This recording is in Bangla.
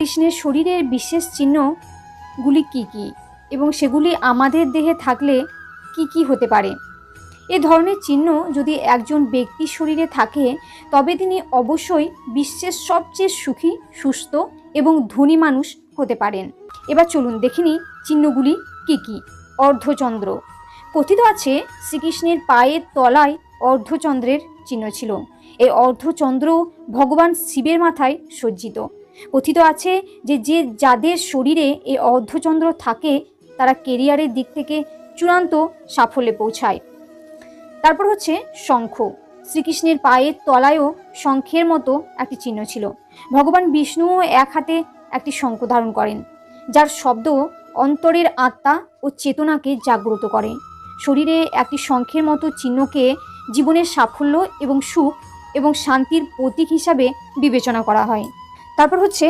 কৃষ্ণের শরীরের বিশেষ চিহ্নগুলি কি কি এবং সেগুলি আমাদের দেহে থাকলে কি কি হতে পারে? এ ধরনের চিহ্ন যদি একজন ব্যক্তির শরীরে থাকে তবে তিনি অবশ্যই বিশ্বের সবচেয়ে সুখী, সুস্থ এবং ধনী মানুষ হতে পারেন। এবার চলুন দেখে নিই চিহ্নগুলি কি কি। অর্ধচন্দ্র। কথিত আছে শ্রীকৃষ্ণের পায়ের তলায় অর্ধচন্দ্রের চিহ্ন ছিল। এই অর্ধচন্দ্র ভগবান শিবের মাথায় সজ্জিত। কথিত আছে যে যাদের শরীরে এই অর্ধচন্দ্র থাকে তারা কেরিয়ারের দিক থেকে চূড়ান্ত সাফল্যে পৌঁছায়। তারপর হচ্ছে শঙ্খ। শ্রীকৃষ্ণের পায়ের তলায়ও শঙ্খের মতো একটি চিহ্ন ছিল। ভগবান বিষ্ণুও এক হাতে একটি শঙ্খ ধারণ করেন, যার শব্দ অন্তরের আত্মা ও চেতনাকে জাগ্রত করে। শরীরে একটি শঙ্খের মতো চিহ্নকে জীবনের সাফল্য এবং সুখ এবং শান্তির প্রতীক হিসাবে বিবেচনা করা হয়। তারপর হচ্ছে